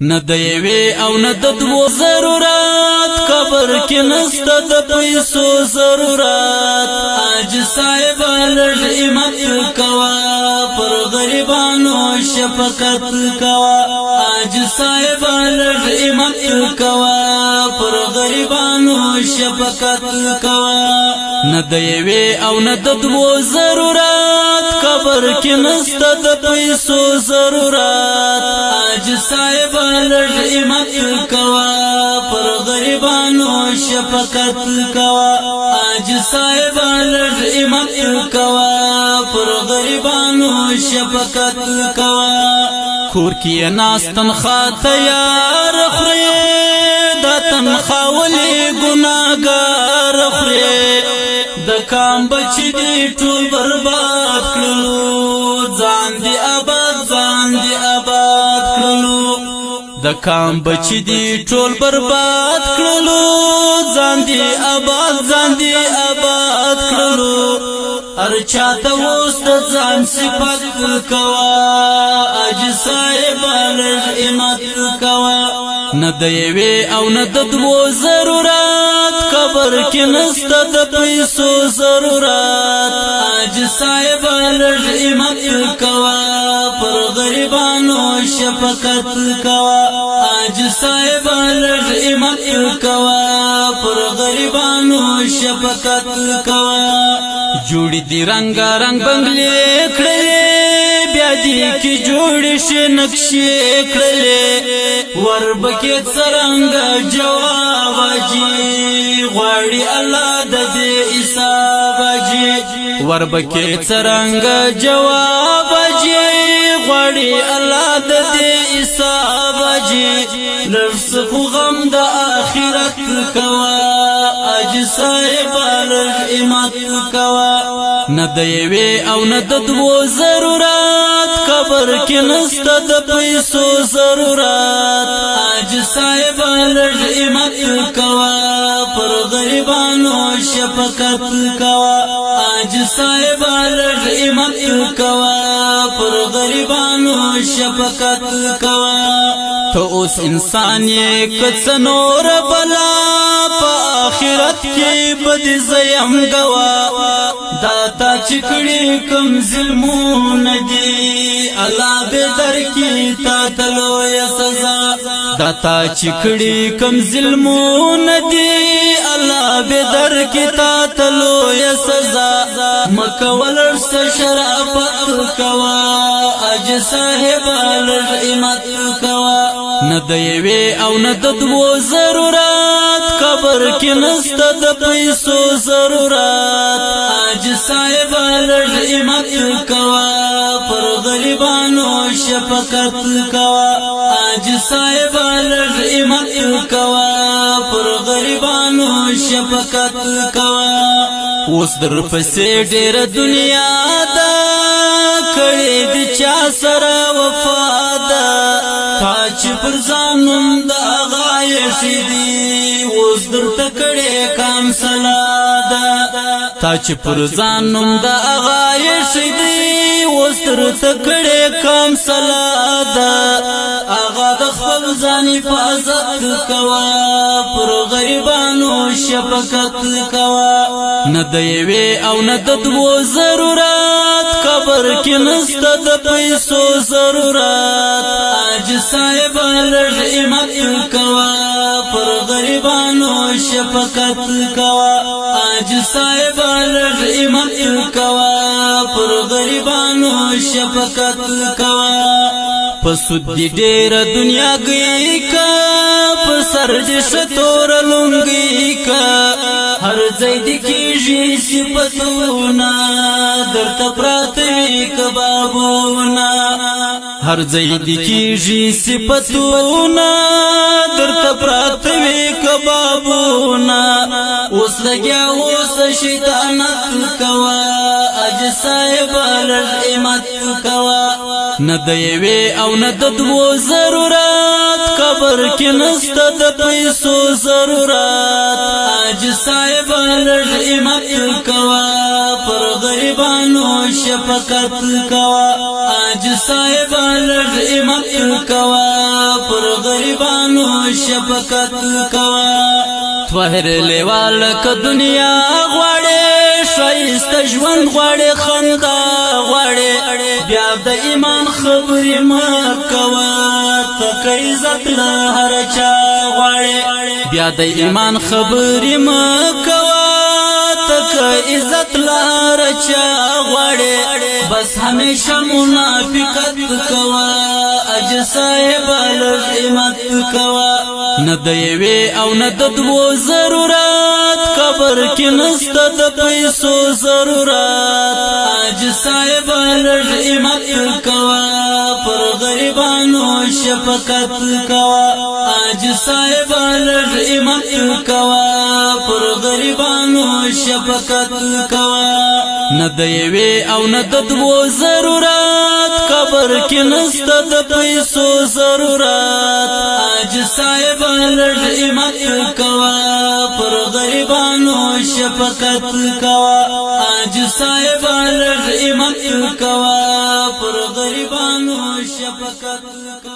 نه د یوې او نه د دوو ضرورت قبر کې نسته د پیسو ضرورت حاج صاحب لږ همت کوه پر غریبانو شفقت کوه حاج صاحب لږ همت کوه پر غریبانو شفقت کوه نه د یوې او نه د دوو ضرورت قبر کې نسته د پیسو ضرورت حاج صاحب لږ همت کوه پر غریبانو شفقت کوه حاج صاحب لږ همت کوه پر غریبانو شفقت کوه کور کې ناس تنخواه تیار خورې دا تنخواه ولې ګناهګار خورې د کام بچی دی ټول برباد کړلو ځان دی آباد کړلو د کام بچی دی ټول برباد کړلو ځان دی آباد کړلو هر چاته اوس د ځان صفت کوه حاج صاحب لږ همت کوه نه د یوې او نه د دوو ضرورت قبر کې نسته د پیسو ضرورت حاج صاحب لږ همت کوه پر غریبانو شفقت کوه حاج صاحب لږ همت کوه پر غریبانو شفقت کوه جوړې دي رنگا رنگ بنگلې کړلې بیا دې کې جوړې شي نقشې کړلې وربکې څرنګه جواب جي غواړي الله د دې حساب جي وربکې څرنګه جواب جي غواړي الله د دې حساب جي نفس خو غم د آخرت کوه حاج صاحب لږ همت کوه نه د یوې او نه د دوو ضرورت قبر کې نسته د پیسو ضرورت حاج صاحب لږ همت کوه پر غریبانو شفقت کوه حاج صاحب لږ همت کوه پر غریبانو شفقت کوه ته اوس انسان یې که څه نور بلا په آخرت کې بد زیم گوا دا تا چکړي کم ظلمونه دي الله به درکې تا تلوې سزا دا تا چکړي کم ظلمونه دي الله به درکې تا تلوې سزا مکه ولرس شرافت کوا حاج صاحب لږ همت کوا نه د یوې او نه د دوو ضرورت قبر کې نسته د پیسو ضرورت حاج صاحب لږ همت کوه پر غریبانو شفقت کوه حاج صاحب لږ همت کوه پر غریبانو شفقت کوه اوس در پسې ډېره دنیا ده کړې د چا سره وفا ده تا چې پر ځانم د هغه ایښي دي اوس درته کړې کام سلاده تا چې پر ځانم د هغه ایښي دي اوس درته کړې کام سلاده هغه د خپل ځان حفاظت کوه پر غریبانو شفقت کوه نه د یوې او نه د دوو ضرورت قبر کې نسته د پیسو ضرورت حاج صاحب لږ همت کوه پر غریبانو شفقت کوه حاج صاحب لږ همت کوه پر غریبانو شفقت کوه په سود دې ډېره دنیا گئی کا په سر دې شتور لونګي کا هر ځای دې کېږي صفتونه درته پراته وي کبابونه هر ځای دې کېږي صفتونه درته پراته وي کبابونه اوس لګیا اوس شیطانت کوه حاج صاحب لږ همت کوه نه د یوې او نه د دوو ضرورت قبر کې نسته د پیسو ضرورت حاج صاحب لږ همت کوه پر غریبانو شفقت کوه حاج صاحب لږ همت کوه پر غریبانو شفقت کوا طاهر لیوال ک دنیا غواړي شایسته ژوند غواړي خندا غواړي بیا د ایمان خبرې مکوا تک عزت له هر چا غواړي بیا د ایمان خبرې مکوا تک عزت له هر چا غواړي بس همیشه منافقت کوا اج صاحب الهمت کوا نه د یوې او نه د دوو ضرورت قبر کې نسته د پیسو ضرورت اج صاحب الهمت کوا پر غریبانو شفقت کوا اج صاحب الهمت کوا پر غریبانو شفقت کوا نه د یوې او نه د دوو ضرورت قبر کې نسته د پیسو ضرورت اج صاحب الهمت کوا پر غریبانو شفقت کوا اج صاحب الهمت کوا پر غریبانو شفقت